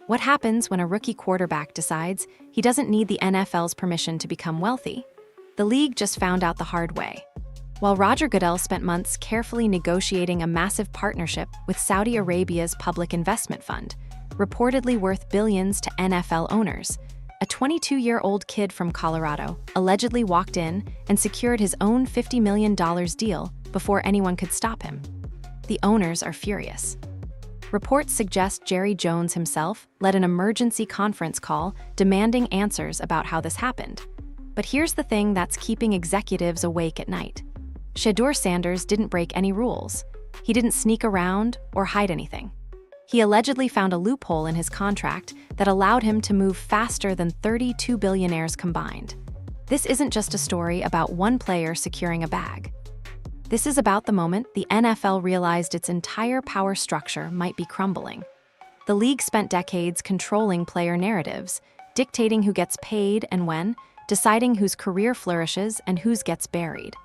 What happens when a rookie quarterback decides he doesn't need the NFL's permission to become wealthy? The league just found out the hard way. While Roger Goodell spent months carefully negotiating a massive partnership with Saudi Arabia's public investment fund, reportedly worth billions to NFL owners, a 22-year-old kid from Colorado allegedly walked in and secured his own $50 million deal before anyone could stop him. The owners are furious. Reports suggest Jerry Jones himself led an emergency conference call demanding answers about how this happened. But here's the thing that's keeping executives awake at night. Shedeur Sanders didn't break any rules. He didn't sneak around or hide anything. He allegedly found a loophole in his contract that allowed him to move faster than 32 billionaires combined. This isn't just a story about one player securing a bag. This is about the moment the NFL realized its entire power structure might be crumbling. The league spent decades controlling player narratives, dictating who gets paid and when, deciding whose career flourishes and whose gets buried.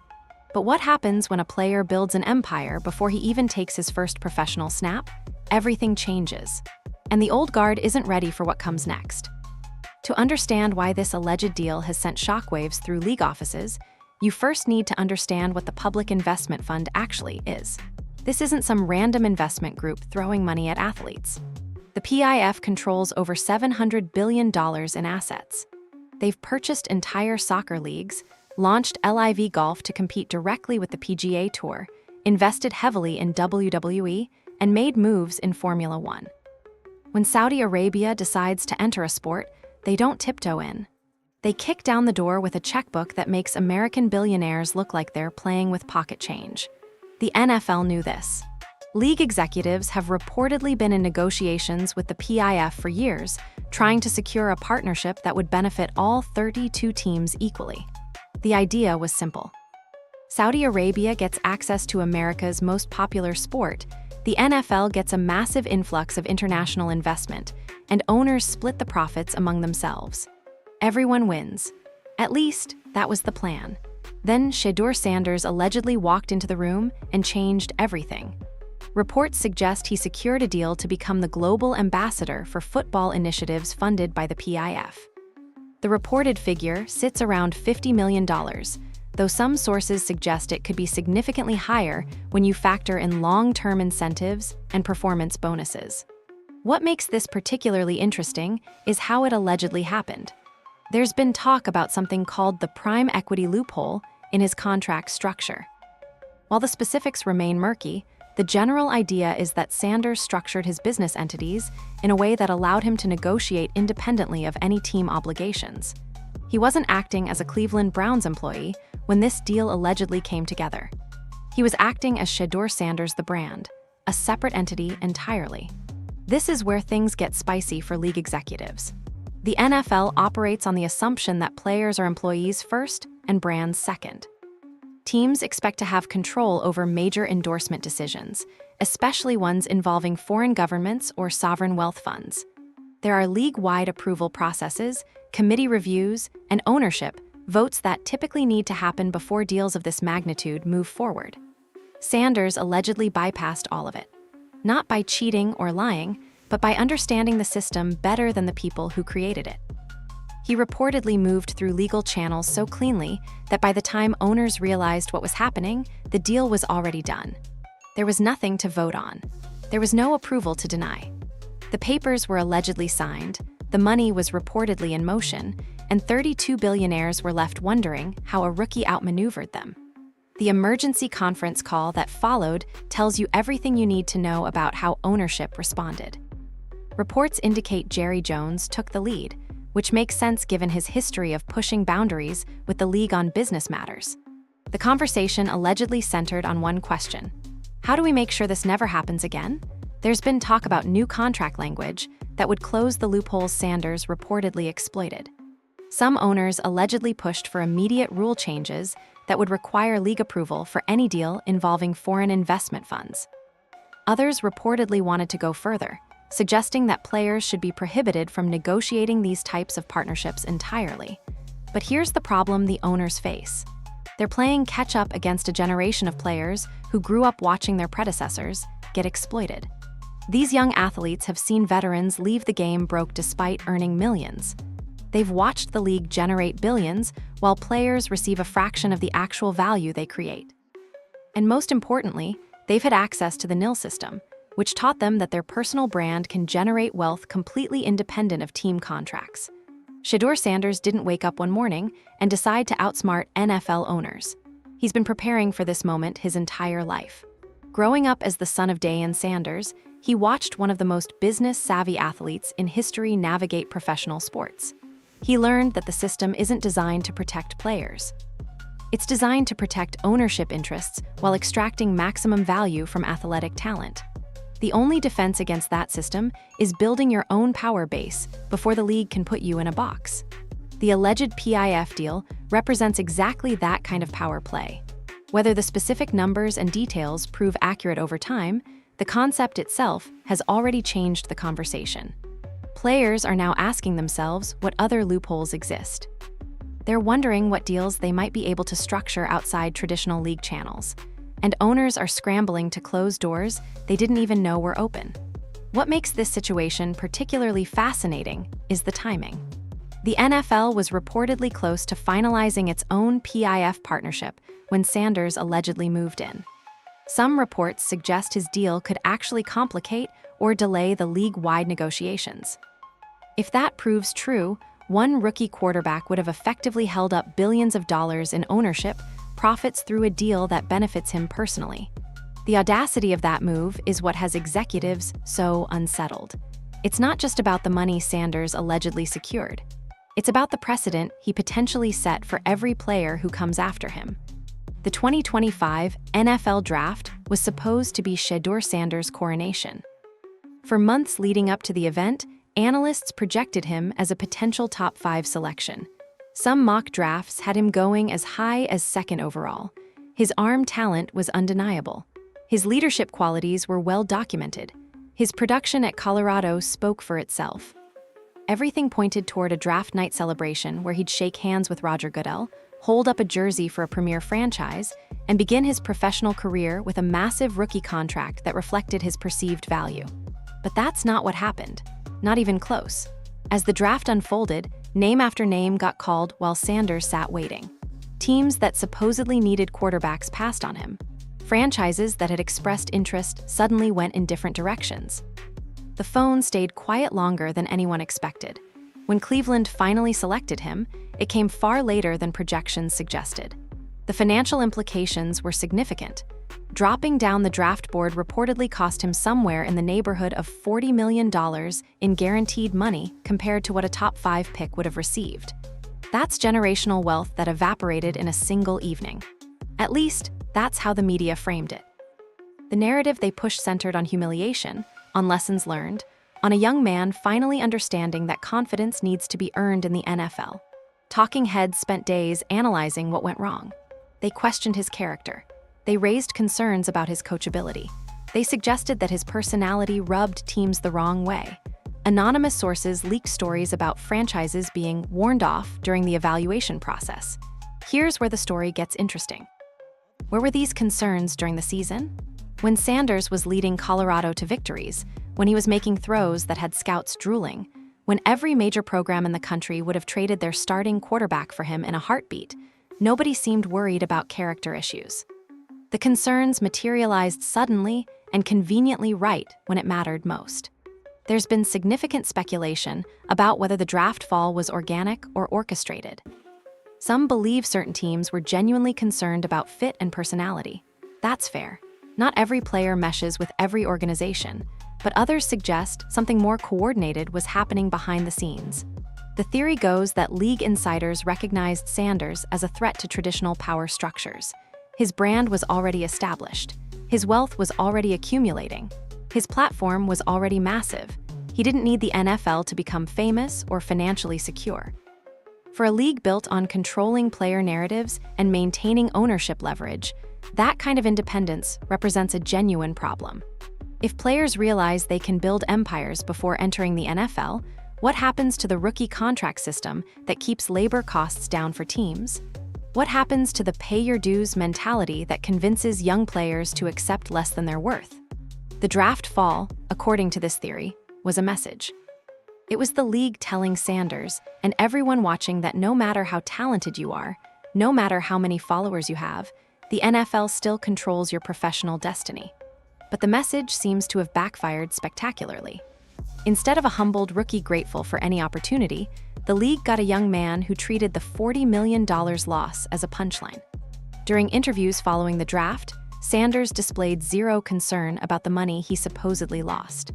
But what happens when a player builds an empire before he even takes his first professional snap? Everything changes. And the old guard isn't ready for what comes next. To understand why this alleged deal has sent shockwaves through league offices, you first need to understand what the Public Investment Fund actually is. This isn't some random investment group throwing money at athletes. The PIF controls over $700 billion in assets. They've purchased entire soccer leagues, launched LIV Golf to compete directly with the PGA Tour, invested heavily in WWE, and made moves in Formula One. When Saudi Arabia decides to enter a sport, they don't tiptoe in. They kick down the door with a checkbook that makes American billionaires look like they're playing with pocket change. The NFL knew this. League executives have reportedly been in negotiations with the PIF for years, trying to secure a partnership that would benefit all 32 teams equally. The idea was simple. Saudi Arabia gets access to America's most popular sport, the NFL gets a massive influx of international investment, and owners split the profits among themselves. Everyone wins. At least, that was the plan. Then Shedeur Sanders allegedly walked into the room and changed everything. Reports suggest he secured a deal to become the global ambassador for football initiatives funded by the PIF. The reported figure sits around $50 million, though some sources suggest it could be significantly higher when you factor in long-term incentives and performance bonuses. What makes this particularly interesting is how it allegedly happened. There's been talk about something called the prime equity loophole in his contract structure. While the specifics remain murky, the general idea is that Sanders structured his business entities in a way that allowed him to negotiate independently of any team obligations. He wasn't acting as a Cleveland Browns employee when this deal allegedly came together. He was acting as Shedeur Sanders the brand, a separate entity entirely. This is where things get spicy for league executives. The NFL operates on the assumption that players are employees first and brands second. Teams expect to have control over major endorsement decisions, especially ones involving foreign governments or sovereign wealth funds. There are league-wide approval processes, committee reviews, and ownership votes that typically need to happen before deals of this magnitude move forward. Sanders allegedly bypassed all of it, not by cheating or lying, but by understanding the system better than the people who created it. He reportedly moved through legal channels so cleanly that by the time owners realized what was happening, the deal was already done. There was nothing to vote on. There was no approval to deny. The papers were allegedly signed, the money was reportedly in motion, and 32 billionaires were left wondering how a rookie outmaneuvered them. The emergency conference call that followed tells you everything you need to know about how ownership responded. Reports indicate Jerry Jones took the lead, which makes sense given his history of pushing boundaries with the league on business matters. The conversation allegedly centered on one question: how do we make sure this never happens again? There's been talk about new contract language that would close the loopholes Sanders reportedly exploited. Some owners allegedly pushed for immediate rule changes that would require league approval for any deal involving foreign investment funds. Others reportedly wanted to go further, suggesting that players should be prohibited from negotiating these types of partnerships entirely. But here's the problem the owners face. They're playing catch-up against a generation of players who grew up watching their predecessors get exploited. These young athletes have seen veterans leave the game broke despite earning millions. They've watched the league generate billions while players receive a fraction of the actual value they create. And most importantly, they've had access to the nil system, which taught them that their personal brand can generate wealth completely independent of team contracts. Shedeur Sanders didn't wake up one morning and decide to outsmart NFL owners. He's been preparing for this moment his entire life. Growing up as the son of Defiance Sanders, he watched one of the most business-savvy athletes in history navigate professional sports. He learned that the system isn't designed to protect players. It's designed to protect ownership interests while extracting maximum value from athletic talent. The only defense against that system is building your own power base before the league can put you in a box. The alleged PIF deal represents exactly that kind of power play. Whether the specific numbers and details prove accurate over time, the concept itself has already changed the conversation. Players are now asking themselves what other loopholes exist. They're wondering what deals they might be able to structure outside traditional league channels. And owners are scrambling to close doors they didn't even know were open. What makes this situation particularly fascinating is the timing. The NFL was reportedly close to finalizing its own PIF partnership when Sanders allegedly moved in. Some reports suggest his deal could actually complicate or delay the league-wide negotiations. If that proves true, one rookie quarterback would have effectively held up billions of dollars in ownership, profits through a deal that benefits him personally. The audacity of that move is what has executives so unsettled. It's not just about the money Sanders allegedly secured. It's about the precedent he potentially set for every player who comes after him. The 2025 NFL Draft was supposed to be Shedeur Sanders' coronation. For months leading up to the event, analysts projected him as a potential top 5 selection. Some mock drafts had him going as high as second overall. His arm talent was undeniable. His leadership qualities were well documented. His production at Colorado spoke for itself. Everything pointed toward a draft night celebration where he'd shake hands with Roger Goodell, hold up a jersey for a premier franchise, and begin his professional career with a massive rookie contract that reflected his perceived value. But that's not what happened. Not even close. As the draft unfolded, name after name got called while Sanders sat waiting. Teams that supposedly needed quarterbacks passed on him. Franchises that had expressed interest suddenly went in different directions. The phone stayed quiet longer than anyone expected. When Cleveland finally selected him, it came far later than projections suggested. The financial implications were significant. Dropping down the draft board reportedly cost him somewhere in the neighborhood of $40 million in guaranteed money compared to what a top 5 pick would have received. That's generational wealth that evaporated in a single evening. At least, that's how the media framed it. The narrative they pushed centered on humiliation, on lessons learned, on a young man finally understanding that confidence needs to be earned in the NFL. Talking heads spent days analyzing what went wrong. They questioned his character. They raised concerns about his coachability. They suggested that his personality rubbed teams the wrong way. Anonymous sources leaked stories about franchises being warned off during the evaluation process. Here's where the story gets interesting. Where were these concerns during the season? When Sanders was leading Colorado to victories, when he was making throws that had scouts drooling, when every major program in the country would have traded their starting quarterback for him in a heartbeat, nobody seemed worried about character issues. The concerns materialized suddenly and conveniently right when it mattered most. There's been significant speculation about whether the draft fall was organic or orchestrated. Some believe certain teams were genuinely concerned about fit and personality. That's fair. Not every player meshes with every organization, but others suggest something more coordinated was happening behind the scenes. The theory goes that league insiders recognized Sanders as a threat to traditional power structures. His brand was already established. His wealth was already accumulating. His platform was already massive. He didn't need the NFL to become famous or financially secure. For a league built on controlling player narratives and maintaining ownership leverage, that kind of independence represents a genuine problem. If players realize they can build empires before entering the NFL, what happens to the rookie contract system that keeps labor costs down for teams? What happens to the pay-your-dues mentality that convinces young players to accept less than their worth? The draft fall, according to this theory, was a message. It was the league telling Sanders and everyone watching that no matter how talented you are, no matter how many followers you have, the NFL still controls your professional destiny. But the message seems to have backfired spectacularly. Instead of a humbled rookie grateful for any opportunity, the league got a young man who treated the $40 million loss as a punchline. During interviews following the draft, Sanders displayed zero concern about the money he supposedly lost.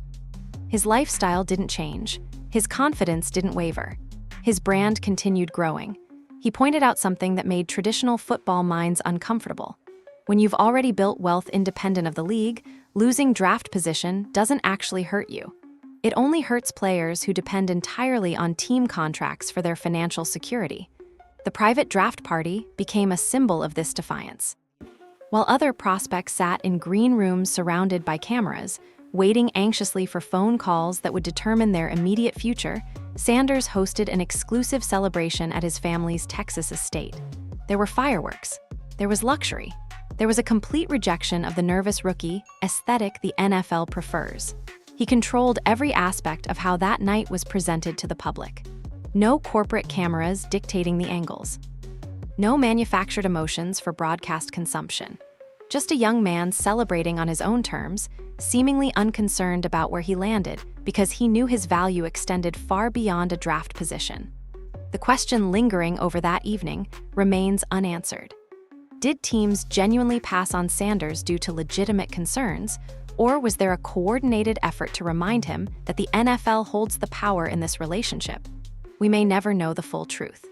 His lifestyle didn't change. His confidence didn't waver. His brand continued growing. He pointed out something that made traditional football minds uncomfortable. When you've already built wealth independent of the league, losing draft position doesn't actually hurt you. It only hurts players who depend entirely on team contracts for their financial security. The private draft party became a symbol of this defiance. While other prospects sat in green rooms surrounded by cameras, waiting anxiously for phone calls that would determine their immediate future, Sanders hosted an exclusive celebration at his family's Texas estate. There were fireworks. There was luxury. There was a complete rejection of the nervous rookie aesthetic the NFL prefers. He controlled every aspect of how that night was presented to the public. No corporate cameras dictating the angles. No manufactured emotions for broadcast consumption. Just a young man celebrating on his own terms, seemingly unconcerned about where he landed because he knew his value extended far beyond a draft position. The question lingering over that evening remains unanswered. Did teams genuinely pass on Sanders due to legitimate concerns, or was there a coordinated effort to remind him that the NFL holds the power in this relationship? We may never know the full truth.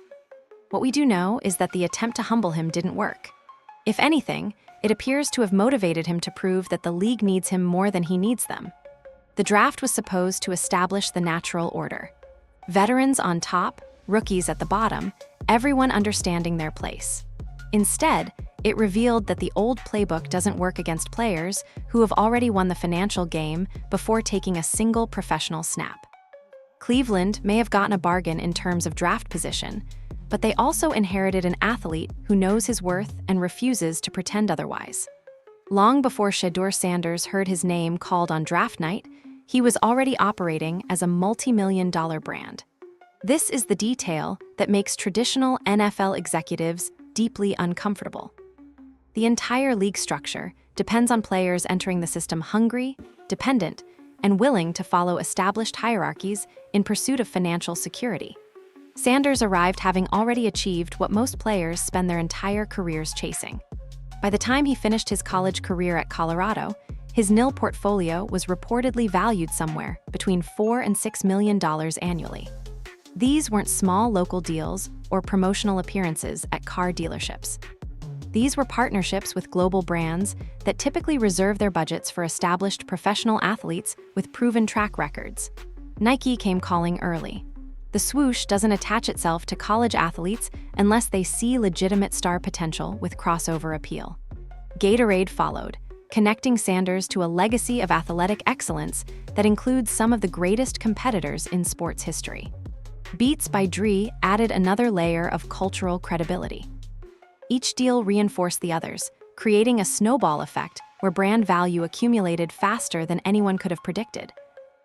What we do know is that the attempt to humble him didn't work. If anything, it appears to have motivated him to prove that the league needs him more than he needs them. The draft was supposed to establish the natural order. Veterans on top, rookies at the bottom, everyone understanding their place. Instead, it revealed that the old playbook doesn't work against players who have already won the financial game before taking a single professional snap. Cleveland may have gotten a bargain in terms of draft position, but they also inherited an athlete who knows his worth and refuses to pretend otherwise. Long before Shedeur Sanders heard his name called on draft night, he was already operating as a multi-million-dollar brand. This is the detail that makes traditional NFL executives deeply uncomfortable. The entire league structure depends on players entering the system hungry, dependent, and willing to follow established hierarchies in pursuit of financial security. Sanders arrived having already achieved what most players spend their entire careers chasing. By the time he finished his college career at Colorado, his nil portfolio was reportedly valued somewhere between $4 and $6 million annually. These weren't small local deals or promotional appearances at car dealerships. These were partnerships with global brands that typically reserve their budgets for established professional athletes with proven track records. Nike came calling early. The swoosh doesn't attach itself to college athletes unless they see legitimate star potential with crossover appeal. Gatorade followed, connecting Sanders to a legacy of athletic excellence that includes some of the greatest competitors in sports history. Beats by Dre added another layer of cultural credibility. Each deal reinforced the others, creating a snowball effect where brand value accumulated faster than anyone could have predicted.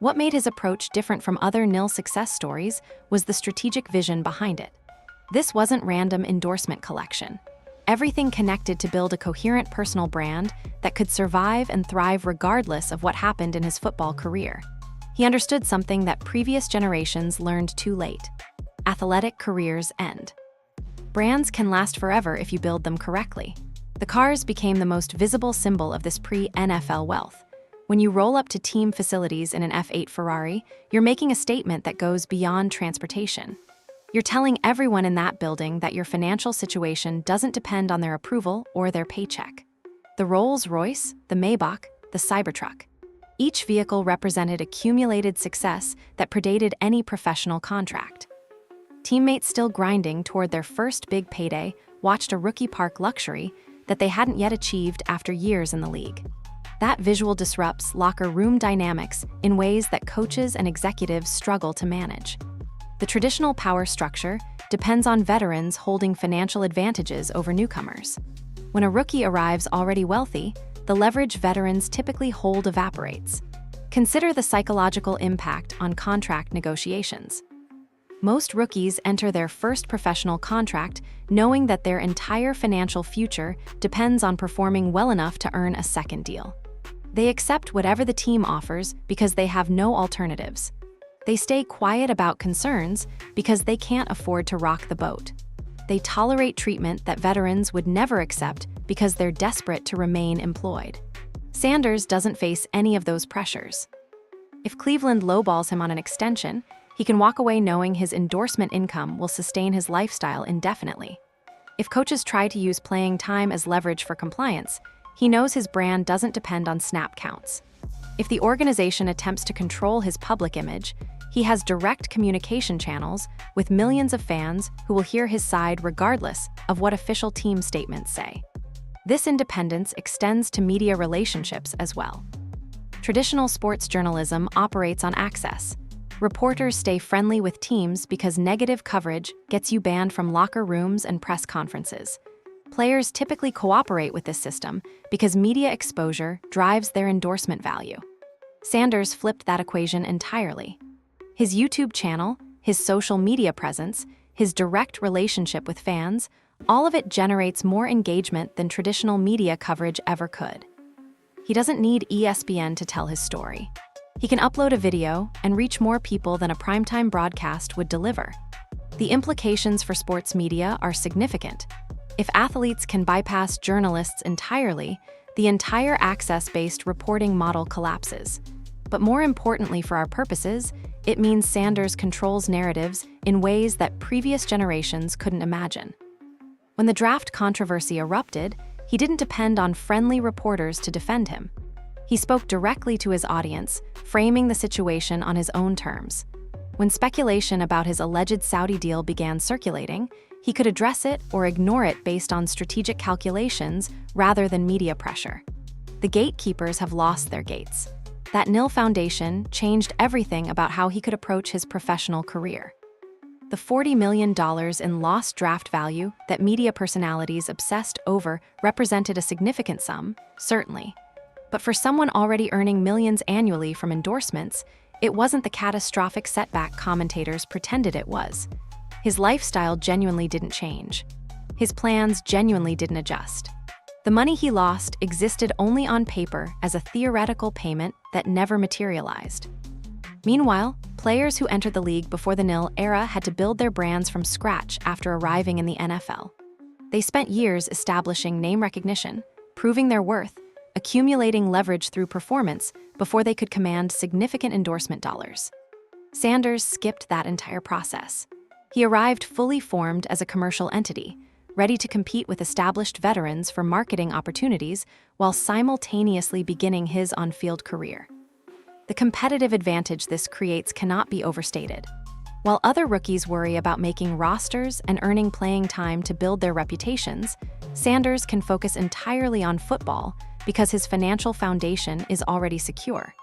What made his approach different from other nil success stories was the strategic vision behind it. This wasn't random endorsement collection. Everything connected to build a coherent personal brand that could survive and thrive regardless of what happened in his football career. He understood something that previous generations learned too late. Athletic careers end. Brands can last forever if you build them correctly. The cars became the most visible symbol of this pre-NFL wealth. When you roll up to team facilities in an F8 Ferrari, you're making a statement that goes beyond transportation. You're telling everyone in that building that your financial situation doesn't depend on their approval or their paycheck. The Rolls-Royce, the Maybach, the Cybertruck. Each vehicle represented accumulated success that predated any professional contract. Teammates still grinding toward their first big payday watched a rookie park luxury that they hadn't yet achieved after years in the league. That visual disrupts locker room dynamics in ways that coaches and executives struggle to manage. The traditional power structure depends on veterans holding financial advantages over newcomers. When a rookie arrives already wealthy, the leverage veterans typically hold evaporates. Consider the psychological impact on contract negotiations. Most rookies enter their first professional contract knowing that their entire financial future depends on performing well enough to earn a second deal. They accept whatever the team offers because they have no alternatives. They stay quiet about concerns because they can't afford to rock the boat. They tolerate treatment that veterans would never accept because they're desperate to remain employed. Sanders doesn't face any of those pressures. If Cleveland lowballs him on an extension, he can walk away knowing his endorsement income will sustain his lifestyle indefinitely. If coaches try to use playing time as leverage for compliance, he knows his brand doesn't depend on snap counts. If the organization attempts to control his public image, he has direct communication channels with millions of fans who will hear his side regardless of what official team statements say. This independence extends to media relationships as well. Traditional sports journalism operates on access. Reporters stay friendly with teams because negative coverage gets you banned from locker rooms and press conferences. Players typically cooperate with this system because media exposure drives their endorsement value. Sanders flipped that equation entirely. His YouTube channel, his social media presence, his direct relationship with fans, all of it generates more engagement than traditional media coverage ever could. He doesn't need ESPN to tell his story. He can upload a video and reach more people than a primetime broadcast would deliver. The implications for sports media are significant. If athletes can bypass journalists entirely, the entire access-based reporting model collapses. But more importantly for our purposes, it means Sanders controls narratives in ways that previous generations couldn't imagine. When the draft controversy erupted, he didn't depend on friendly reporters to defend him. He spoke directly to his audience, framing the situation on his own terms. When speculation about his alleged Saudi deal began circulating, he could address it or ignore it based on strategic calculations rather than media pressure. The gatekeepers have lost their gates. That nil foundation changed everything about how he could approach his professional career. The $40 million in lost draft value that media personalities obsessed over represented a significant sum, certainly. But for someone already earning millions annually from endorsements, it wasn't the catastrophic setback commentators pretended it was. His lifestyle genuinely didn't change. His plans genuinely didn't adjust. The money he lost existed only on paper as a theoretical payment that never materialized. Meanwhile, players who entered the league before the nil era had to build their brands from scratch after arriving in the NFL. They spent years establishing name recognition, proving their worth, accumulating leverage through performance before they could command significant endorsement dollars. Sanders skipped that entire process. He arrived fully formed as a commercial entity, ready to compete with established veterans for marketing opportunities while simultaneously beginning his on-field career. The competitive advantage this creates cannot be overstated. While other rookies worry about making rosters and earning playing time to build their reputations, Sanders can focus entirely on football because his financial foundation is already secure.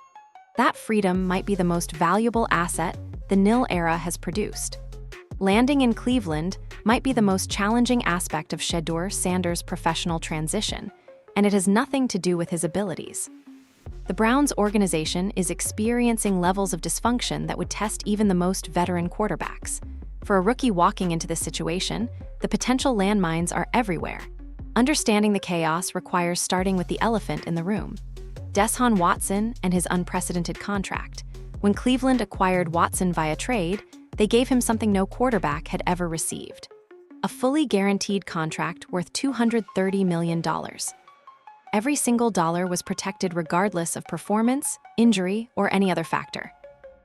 That freedom might be the most valuable asset the nil era has produced. Landing in Cleveland might be the most challenging aspect of Shedeur Sanders' professional transition, and it has nothing to do with his abilities. The Browns organization is experiencing levels of dysfunction that would test even the most veteran quarterbacks. For a rookie walking into this situation, the potential landmines are everywhere. Understanding the chaos requires starting with the elephant in the room: Deshaun Watson and his unprecedented contract. When Cleveland acquired Watson via trade, they gave him something no quarterback had ever received: a fully guaranteed contract worth $230 million. Every single dollar was protected regardless of performance, injury, or any other factor.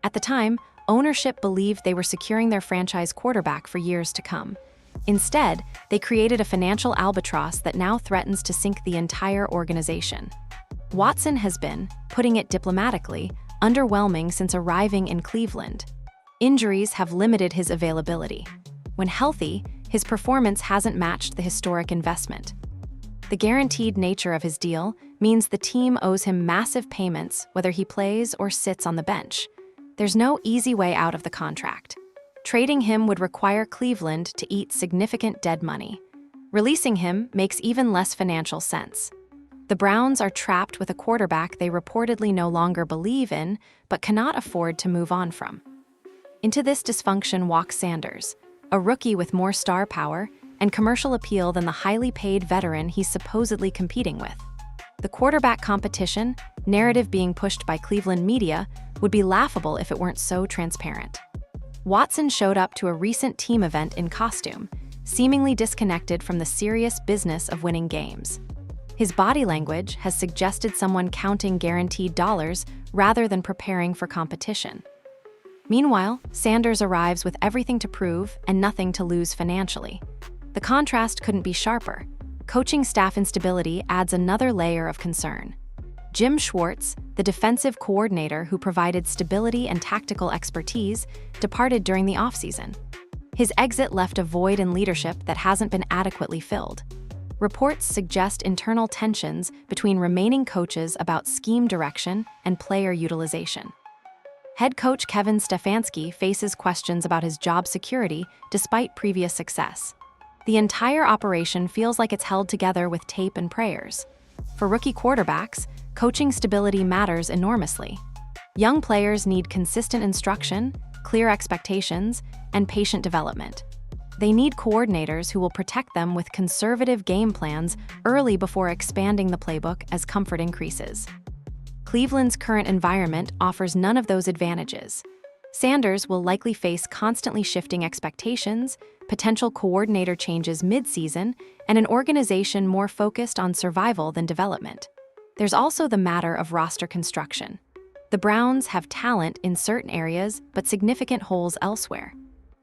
At the time, ownership believed they were securing their franchise quarterback for years to come. Instead, they created a financial albatross that now threatens to sink the entire organization. Watson has been, putting it diplomatically, underwhelming since arriving in Cleveland. Injuries have limited his availability. When healthy, his performance hasn't matched the historic investment. The guaranteed nature of his deal means the team owes him massive payments whether he plays or sits on the bench. There's no easy way out of the contract. Trading him would require Cleveland to eat significant dead money. Releasing him makes even less financial sense. The Browns are trapped with a quarterback they reportedly no longer believe in, but cannot afford to move on from. Into this dysfunction walks Sanders, a rookie with more star power and commercial appeal than the highly paid veteran he's supposedly competing with. The quarterback competition, narrative being pushed by Cleveland media, would be laughable if it weren't so transparent. Watson showed up to a recent team event in costume, seemingly disconnected from the serious business of winning games. His body language has suggested someone counting guaranteed dollars rather than preparing for competition. Meanwhile, Sanders arrives with everything to prove and nothing to lose financially. The contrast couldn't be sharper. Coaching staff instability adds another layer of concern. Jim Schwartz, the defensive coordinator who provided stability and tactical expertise, departed during the offseason. His exit left a void in leadership that hasn't been adequately filled. Reports suggest internal tensions between remaining coaches about scheme direction and player utilization. Head coach Kevin Stefanski faces questions about his job security despite previous success. The entire operation feels like it's held together with tape and prayers. For rookie quarterbacks, coaching stability matters enormously. Young players need consistent instruction, clear expectations, and patient development. They need coordinators who will protect them with conservative game plans early before expanding the playbook as comfort increases. Cleveland's current environment offers none of those advantages. Sanders will likely face constantly shifting expectations, potential coordinator changes mid-season, and an organization more focused on survival than development. There's also the matter of roster construction. The Browns have talent in certain areas, but significant holes elsewhere.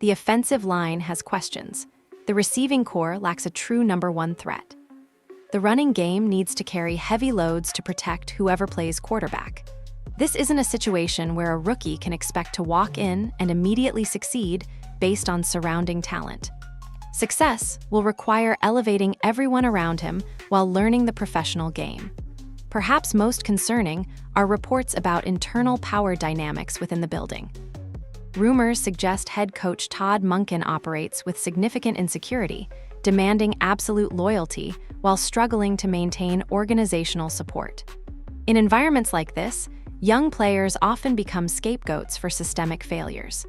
The offensive line has questions. The receiving core lacks a true number one threat. The running game needs to carry heavy loads to protect whoever plays quarterback. This isn't a situation where a rookie can expect to walk in and immediately succeed based on surrounding talent. Success will require elevating everyone around him while learning the professional game. Perhaps most concerning are reports about internal power dynamics within the building. Rumors suggest head coach Todd Monken operates with significant insecurity, demanding absolute loyalty while struggling to maintain organizational support. In environments like this, young players often become scapegoats for systemic failures.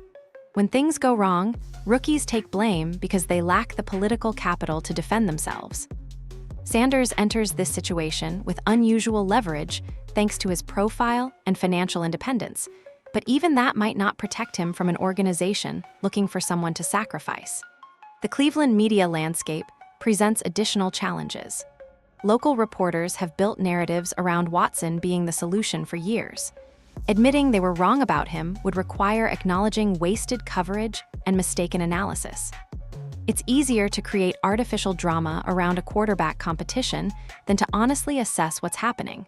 When things go wrong, rookies take blame because they lack the political capital to defend themselves. Sanders enters this situation with unusual leverage thanks to his profile and financial independence, but even that might not protect him from an organization looking for someone to sacrifice. The Cleveland media landscape presents additional challenges. Local reporters have built narratives around Watson being the solution for years. Admitting they were wrong about him would require acknowledging wasted coverage and mistaken analysis. It's easier to create artificial drama around a quarterback competition than to honestly assess what's happening.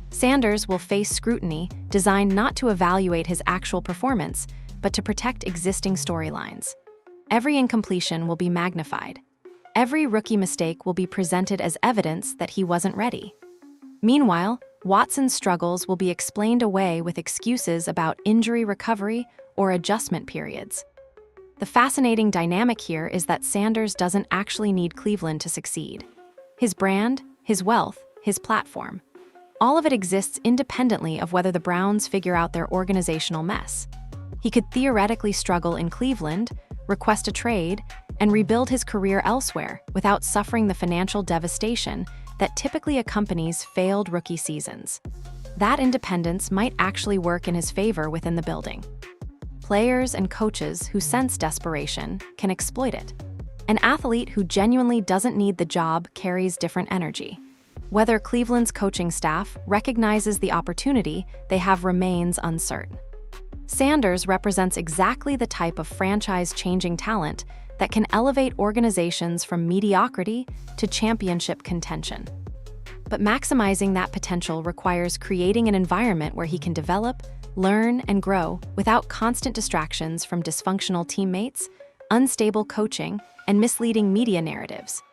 Sanders will face scrutiny designed not to evaluate his actual performance, but to protect existing storylines. Every incompletion will be magnified. Every rookie mistake will be presented as evidence that he wasn't ready. Meanwhile, Watson's struggles will be explained away with excuses about injury recovery or adjustment periods. The fascinating dynamic here is that Sanders doesn't actually need Cleveland to succeed. His brand, his wealth, his platform. All of it exists independently of whether the Browns figure out their organizational mess. He could theoretically struggle in Cleveland, request a trade, and rebuild his career elsewhere without suffering the financial devastation that typically accompanies failed rookie seasons. That independence might actually work in his favor within the building. Players and coaches who sense desperation can exploit it. An athlete who genuinely doesn't need the job carries different energy. Whether Cleveland's coaching staff recognizes the opportunity they have remains uncertain. Sanders represents exactly the type of franchise-changing talent that can elevate organizations from mediocrity to championship contention. But maximizing that potential requires creating an environment where he can develop, learn, and grow without constant distractions from dysfunctional teammates, unstable coaching, and misleading media narratives.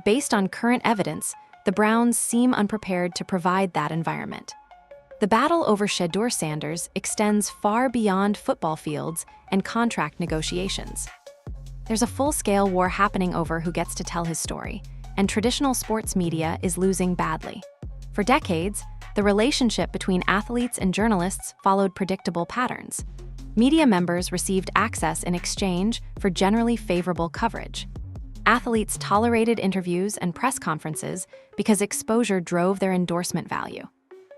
Based on current evidence, the Browns seem unprepared to provide that environment. The battle over Shedeur Sanders extends far beyond football fields and contract negotiations. There's a full-scale war happening over who gets to tell his story, and traditional sports media is losing badly. For decades, the relationship between athletes and journalists followed predictable patterns. Media members received access in exchange for generally favorable coverage. Athletes tolerated interviews and press conferences because exposure drove their endorsement value.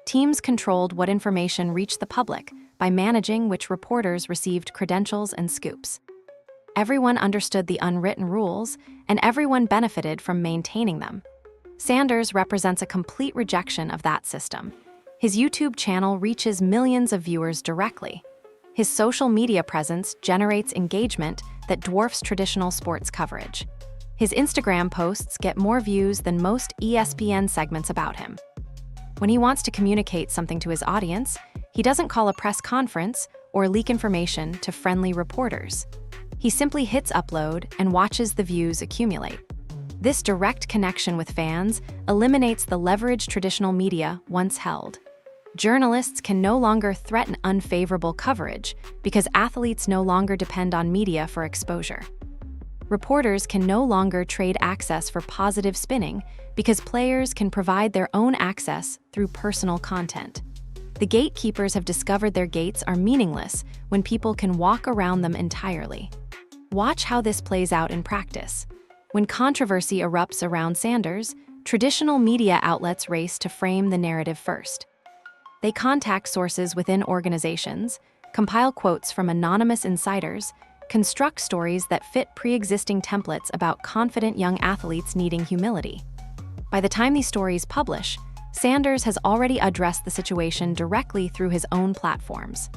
Teams controlled what information reached the public by managing which reporters received credentials and scoops. Everyone understood the unwritten rules, and everyone benefited from maintaining them. Sanders represents a complete rejection of that system. His YouTube channel reaches millions of viewers directly. His social media presence generates engagement that dwarfs traditional sports coverage. His Instagram posts get more views than most ESPN segments about him. When he wants to communicate something to his audience, he doesn't call a press conference or leak information to friendly reporters. He simply hits upload and watches the views accumulate. This direct connection with fans eliminates the leverage traditional media once held. Journalists can no longer threaten unfavorable coverage because athletes no longer depend on media for exposure. Reporters can no longer trade access for positive spinning because players can provide their own access through personal content. The gatekeepers have discovered their gates are meaningless when people can walk around them entirely. Watch how this plays out in practice. When controversy erupts around Sanders, traditional media outlets race to frame the narrative first. They contact sources within organizations, compile quotes from anonymous insiders, construct stories that fit pre-existing templates about confident young athletes needing humility. By the time these stories publish, Sanders has already addressed the situation directly through his own platforms.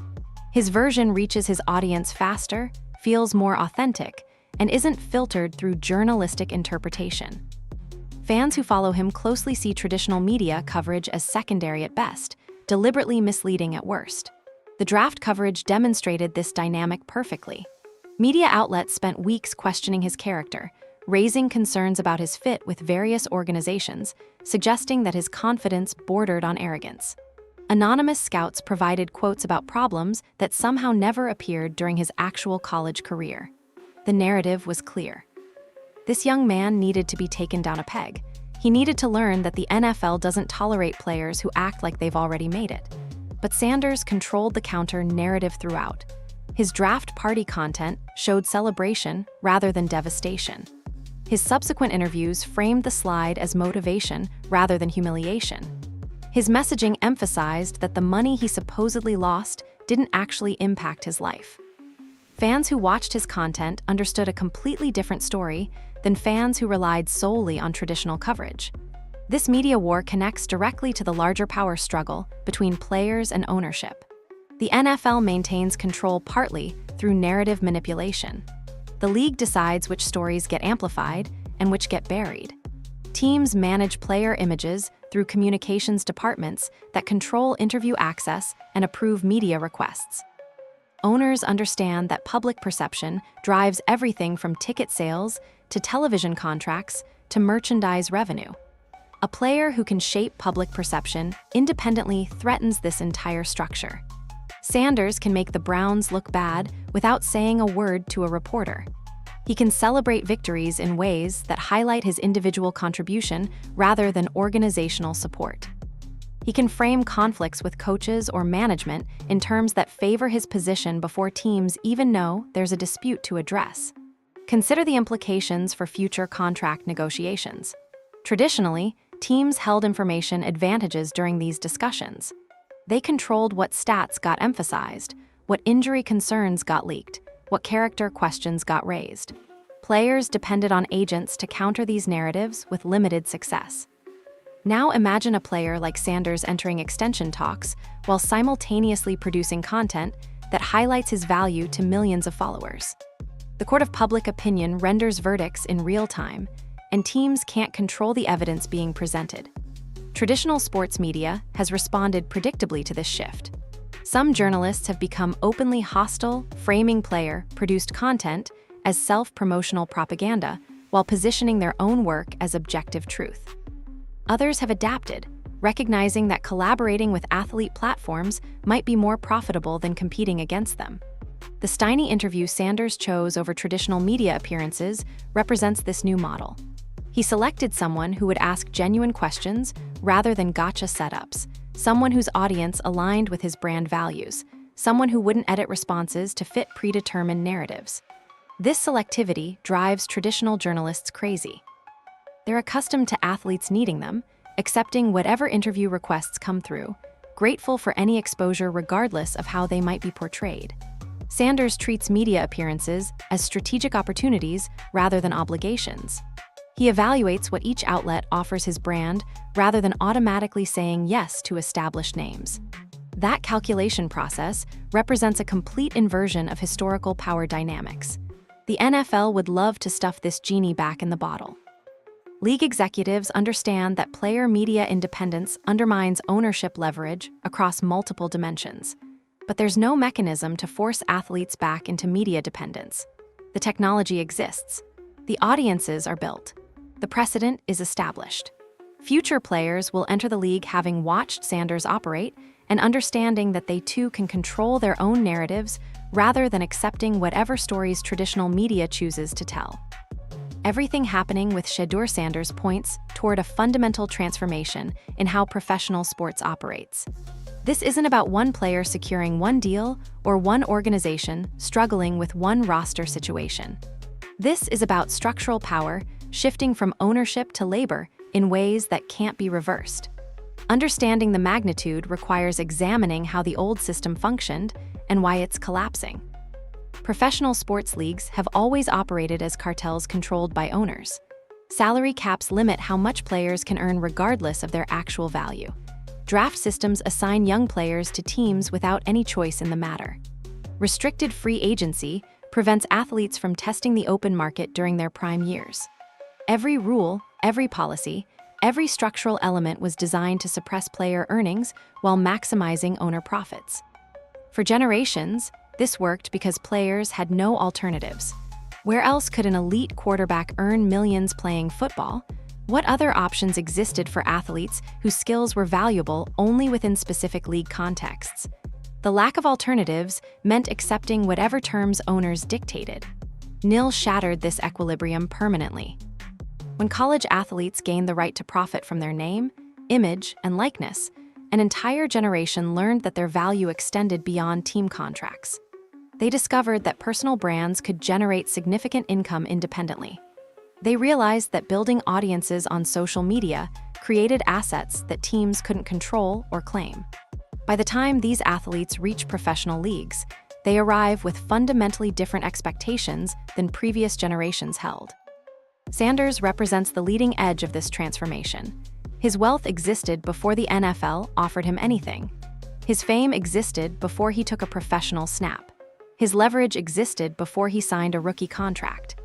His version reaches his audience faster, feels more authentic, and isn't filtered through journalistic interpretation. Fans who follow him closely see traditional media coverage as secondary at best, deliberately misleading at worst. The draft coverage demonstrated this dynamic perfectly. Media outlets spent weeks questioning his character, raising concerns about his fit with various organizations, suggesting that his confidence bordered on arrogance. Anonymous scouts provided quotes about problems that somehow never appeared during his actual college career. The narrative was clear. This young man needed to be taken down a peg. He needed to learn that the NFL doesn't tolerate players who act like they've already made it. But Sanders controlled the counter-narrative throughout. His draft party content showed celebration rather than devastation. His subsequent interviews framed the slide as motivation rather than humiliation. His messaging emphasized that the money he supposedly lost didn't actually impact his life. Fans who watched his content understood a completely different story than fans who relied solely on traditional coverage. This media war connects directly to the larger power struggle between players and ownership. The NFL maintains control partly through narrative manipulation. The league decides which stories get amplified and which get buried. Teams manage player images through communications departments that control interview access and approve media requests. Owners understand that public perception drives everything from ticket sales to television contracts to merchandise revenue. A player who can shape public perception independently threatens this entire structure. Sanders can make the Browns look bad without saying a word to a reporter. He can celebrate victories in ways that highlight his individual contribution rather than organizational support. He can frame conflicts with coaches or management in terms that favor his position before teams even know there's a dispute to address. Consider the implications for future contract negotiations. Traditionally, teams held information advantages during these discussions. They controlled what stats got emphasized, what injury concerns got leaked, what character questions got raised. Players depended on agents to counter these narratives with limited success. Now imagine a player like Sanders entering extension talks while simultaneously producing content that highlights his value to millions of followers. The court of public opinion renders verdicts in real time, and teams can't control the evidence being presented. Traditional sports media has responded predictably to this shift. Some journalists have become openly hostile, framing player-produced content as self-promotional propaganda while positioning their own work as objective truth. Others have adapted, recognizing that collaborating with athlete platforms might be more profitable than competing against them. The Steiny interview Sanders chose over traditional media appearances represents this new model. He selected someone who would ask genuine questions rather than gotcha setups, someone whose audience aligned with his brand values, someone who wouldn't edit responses to fit predetermined narratives. This selectivity drives traditional journalists crazy. They're accustomed to athletes needing them, accepting whatever interview requests come through, grateful for any exposure regardless of how they might be portrayed. Sanders treats media appearances as strategic opportunities rather than obligations. He evaluates what each outlet offers his brand rather than automatically saying yes to established names. That calculation process represents a complete inversion of historical power dynamics. The NFL would love to stuff this genie back in the bottle. League executives understand that player media independence undermines ownership leverage across multiple dimensions. But there's no mechanism to force athletes back into media dependence. The technology exists. The audiences are built. The precedent is established. Future players will enter the league having watched Sanders operate and understanding that they too can control their own narratives rather than accepting whatever stories traditional media chooses to tell. Everything happening with Shedeur Sanders points toward a fundamental transformation in how professional sports operates. This isn't about one player securing one deal or one organization struggling with one roster situation. This is about structural power shifting from ownership to labor in ways that can't be reversed. Understanding the magnitude requires examining how the old system functioned and why it's collapsing. Professional sports leagues have always operated as cartels controlled by owners. Salary caps limit how much players can earn regardless of their actual value. Draft systems assign young players to teams without any choice in the matter. Restricted free agency prevents athletes from testing the open market during their prime years. Every rule, every policy, every structural element was designed to suppress player earnings while maximizing owner profits. For generations, this worked because players had no alternatives. Where else could an elite quarterback earn millions playing football? What other options existed for athletes whose skills were valuable only within specific league contexts? The lack of alternatives meant accepting whatever terms owners dictated. NIL shattered this equilibrium permanently. When college athletes gained the right to profit from their name, image, and likeness, an entire generation learned that their value extended beyond team contracts. They discovered that personal brands could generate significant income independently. They realized that building audiences on social media created assets that teams couldn't control or claim. By the time these athletes reach professional leagues, they arrive with fundamentally different expectations than previous generations held. Sanders represents the leading edge of this transformation. His wealth existed before the NFL offered him anything. His fame existed before he took a professional snap. His leverage existed before he signed a rookie contract.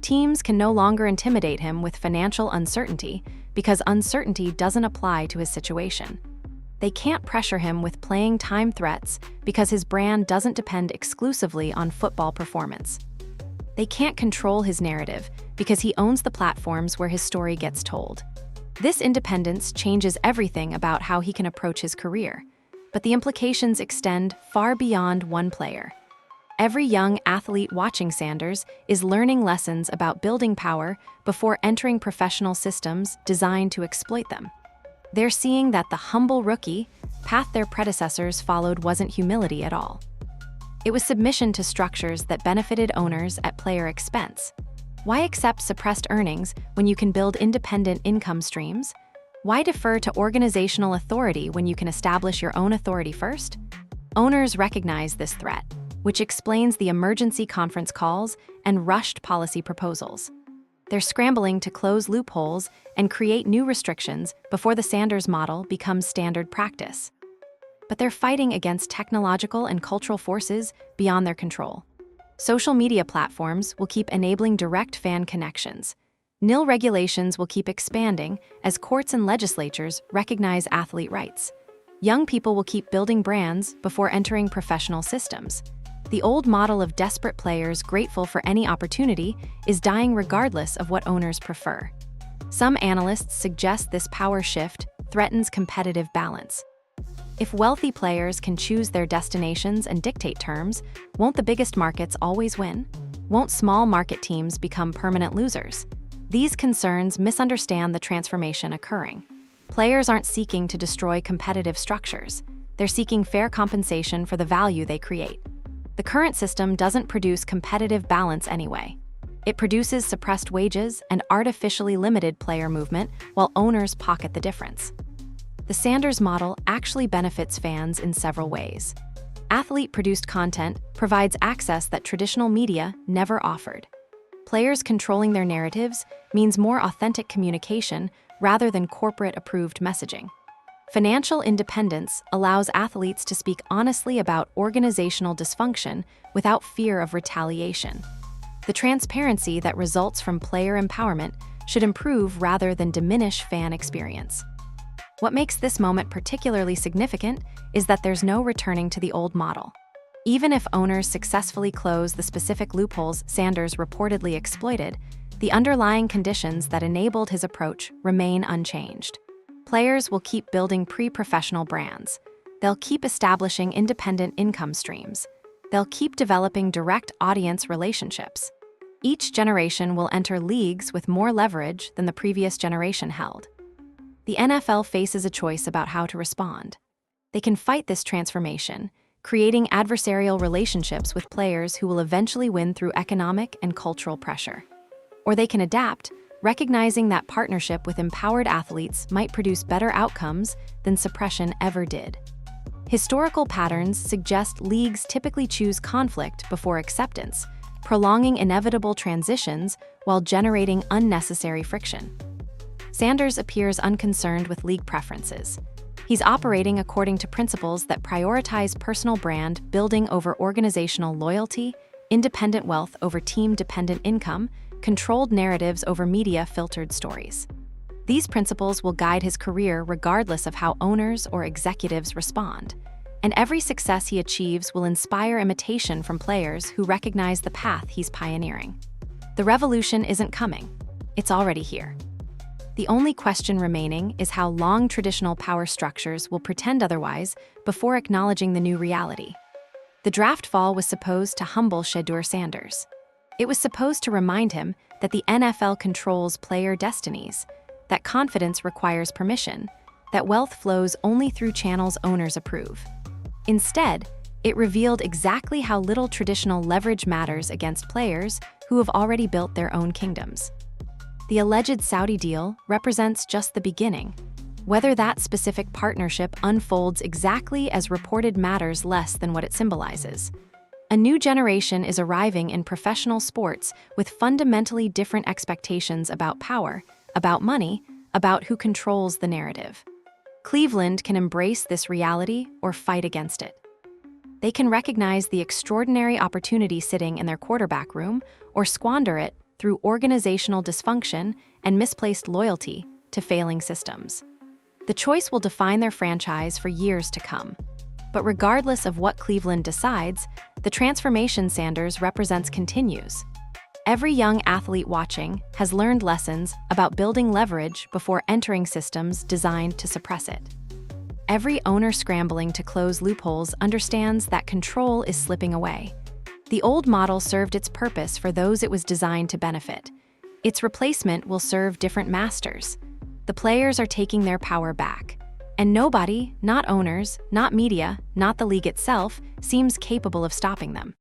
Teams can no longer intimidate him with financial uncertainty because uncertainty doesn't apply to his situation. They can't pressure him with playing time threats because his brand doesn't depend exclusively on football performance. They can't control his narrative because he owns the platforms where his story gets told. This independence changes everything about how he can approach his career, but the implications extend far beyond one player. Every young athlete watching Sanders is learning lessons about building power before entering professional systems designed to exploit them. They're seeing that the humble rookie path their predecessors followed wasn't humility at all. It was submission to structures that benefited owners at player expense. Why accept suppressed earnings when you can build independent income streams? Why defer to organizational authority when you can establish your own authority first? Owners recognize this threat, which explains the emergency conference calls and rushed policy proposals. They're scrambling to close loopholes and create new restrictions before the Sanders model becomes standard practice. But they're fighting against technological and cultural forces beyond their control. Social media platforms will keep enabling direct fan connections. NIL regulations will keep expanding as courts and legislatures recognize athlete rights. Young people will keep building brands before entering professional systems. The old model of desperate players grateful for any opportunity is dying regardless of what owners prefer. Some analysts suggest this power shift threatens competitive balance. If wealthy players can choose their destinations and dictate terms, won't the biggest markets always win? Won't small market teams become permanent losers? These concerns misunderstand the transformation occurring. Players aren't seeking to destroy competitive structures. They're seeking fair compensation for the value they create. The current system doesn't produce competitive balance anyway. It produces suppressed wages and artificially limited player movement while owners pocket the difference. The Sanders model actually benefits fans in several ways. Athlete-produced content provides access that traditional media never offered. Players controlling their narratives means more authentic communication rather than corporate-approved messaging. Financial independence allows athletes to speak honestly about organizational dysfunction without fear of retaliation. The transparency that results from player empowerment should improve rather than diminish fan experience. What makes this moment particularly significant is that there's no returning to the old model. Even if owners successfully close the specific loopholes Sanders reportedly exploited, the underlying conditions that enabled his approach remain unchanged. Players will keep building pre-professional brands. They'll keep establishing independent income streams. They'll keep developing direct audience relationships. Each generation will enter leagues with more leverage than the previous generation held. The NFL faces a choice about how to respond. They can fight this transformation, creating adversarial relationships with players who will eventually win through economic and cultural pressure. Or they can adapt, recognizing that partnership with empowered athletes might produce better outcomes than suppression ever did. Historical patterns suggest leagues typically choose conflict before acceptance, prolonging inevitable transitions while generating unnecessary friction. Sanders appears unconcerned with league preferences. He's operating according to principles that prioritize personal brand building over organizational loyalty, independent wealth over team-dependent income, controlled narratives over media-filtered stories. These principles will guide his career regardless of how owners or executives respond. And every success he achieves will inspire imitation from players who recognize the path he's pioneering. The revolution isn't coming. It's already here. The only question remaining is how long traditional power structures will pretend otherwise before acknowledging the new reality. The draft fall was supposed to humble Shedeur Sanders. It was supposed to remind him that the NFL controls player destinies, that confidence requires permission, that wealth flows only through channels owners approve. Instead, it revealed exactly how little traditional leverage matters against players who have already built their own kingdoms. The alleged Saudi deal represents just the beginning. Whether that specific partnership unfolds exactly as reported matters less than what it symbolizes. A new generation is arriving in professional sports with fundamentally different expectations about power, about money, about who controls the narrative. Cleveland can embrace this reality or fight against it. They can recognize the extraordinary opportunity sitting in their quarterback room or squander it through organizational dysfunction and misplaced loyalty to failing systems. The choice will define their franchise for years to come. But regardless of what Cleveland decides, the transformation Sanders represents continues. Every young athlete watching has learned lessons about building leverage before entering systems designed to suppress it. Every owner scrambling to close loopholes understands that control is slipping away. The old model served its purpose for those it was designed to benefit. Its replacement will serve different masters. The players are taking their power back. And nobody, not owners, not media, not the league itself, seems capable of stopping them.